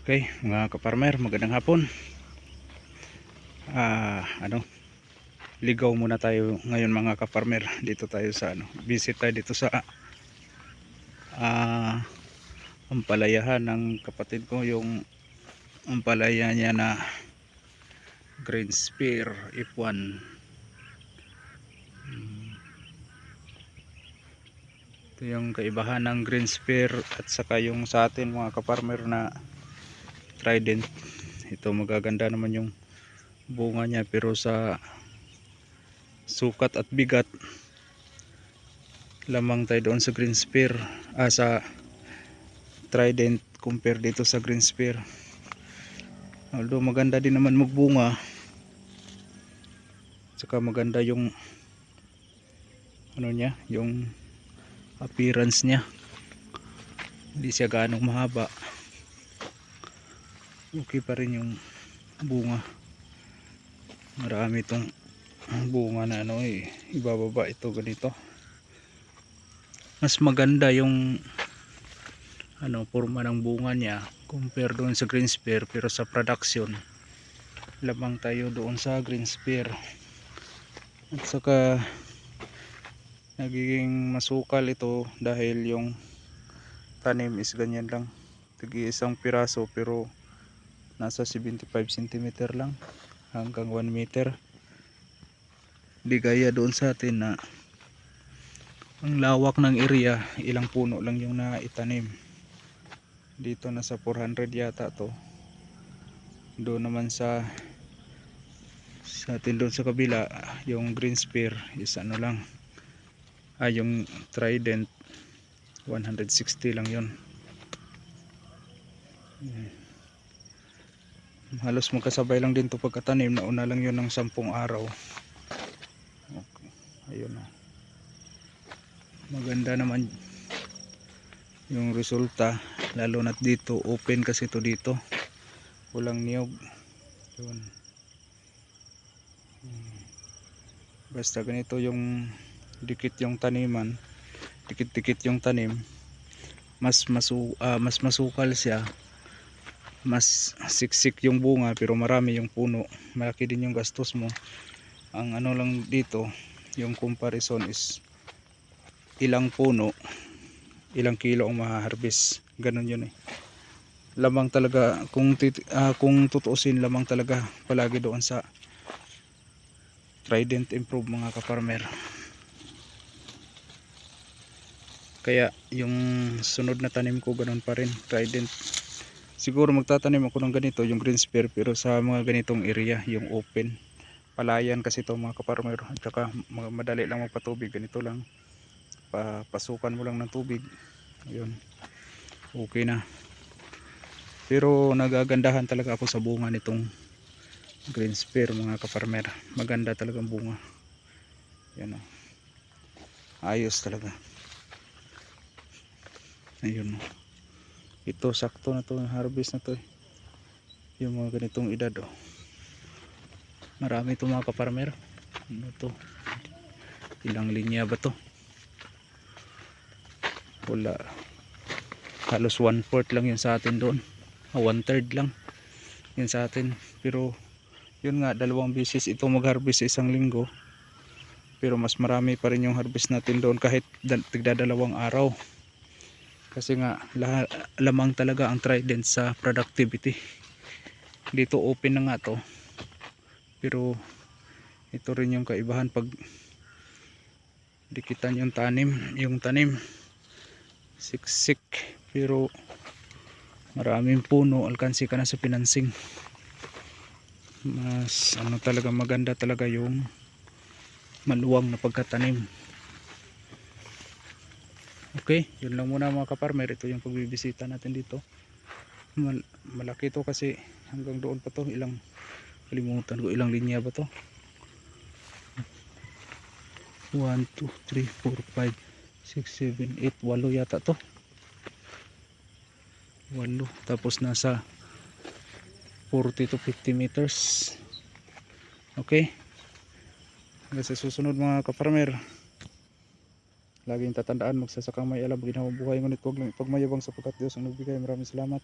Okay, mga kaparmer, magandang hapon. Ligaw muna tayo ngayon mga kaparmer. Dito tayo sa visit tayo dito sa ampalayahan ng kapatid ko, yung ampalaya niya na green spear F1. Ito yung kaibahan ng green spear at saka yung sa atin mga kaparmer na trident. Ito magaganda naman yung bunga niya, pero sa sukat at bigat lamang tayo doon sa green spear, sa trident compare dito sa green spear. Although maganda din naman magbunga, saka maganda yung niya, yung appearance niya. Hindi siya ganong mahaba, okay pa rin yung bunga. Marami itong bunga na ibababa ito ganito. Mas maganda yung forma ng bunga niya compare doon sa green spear, pero sa production lamang tayo doon sa green spear. At saka nagiging masukal ito dahil yung tanim is ganyan lang, tigi isang piraso, pero nasa 75 cm lang hanggang 1 meter. Di gaya doon sa atin na ang lawak ng area, ilang puno lang yung naitanim. Dito nasa 400 yata to. Doon naman sa atin doon sa kabila, yung green spear is lang, yung trident 160 lang yun. Halos magkasabay lang din to pagkatanim. Nauna lang yun ng 10 araw. Okay. Ayun na. Maganda naman yung resulta, lalo na dito open kasi to dito, walang niyog. Yun. Basta ganito yung dikit yung taniman, dikit-dikit yung tanim, mas masukal siya, mas siksik yung bunga, pero marami yung puno, malaki din yung gastos mo. Ang lang dito, yung comparison is ilang puno, ilang kilo ang ma-harvest. Ganun yun lamang talaga kung tutuusin, lamang talaga palagi doon sa trident improve mga kaparmer. Kaya yung sunod na tanim ko ganun pa rin, trident. Siguro magtatanim ako ng ganito, yung green spear, pero sa mga ganitong area, yung open palayan kasi ito mga kaparmer. At saka madali lang magpatubig, ganito lang, pasukan mo lang ng tubig, ayun, okay na. Pero nagagandahan talaga ako sa bunga nitong green spear mga kaparmer. Maganda talagang bunga, yan ayos talaga. Ayun, ito sakto na to, harvest na to yung mga ganitong edad. Marami ito mga kaparmer. To, ilang linya ba to? Wala, halos 1/4 lang yun sa atin doon, 1/3 lang yun sa atin. Pero yun nga, 2 beses ito mag-harvest sa isang linggo, pero mas marami pa rin yung harvest natin doon kahit tigda 2 araw. Kasi nga lamang talaga ang trident sa productivity. Dito open na nga to, pero ito rin yung kaibahan pag dikitan yung tanim siksik, pero maraming puno, alkansi ka na sa financing. Mas talaga maganda talaga yung maluwang na pagkatanim. Okay, yun lang muna mga kaparmer. Ito yung pagbibisita natin dito. Malaki to kasi hanggang doon pa to. Kalimutan ko ilang linya ba to. 1, 2, 3, 4, 5, 6, 7, 8, 8 yata to. 8. Tapos nasa 40 to 50 meters. Okay, hanggang sa susunod mga kaparmer. Laging tatandaan, magsasakang may alam, ginhawang buhay, ngunit huwag lang ipagmayabang sapagkat Diyos ang nagbigay. Maraming salamat.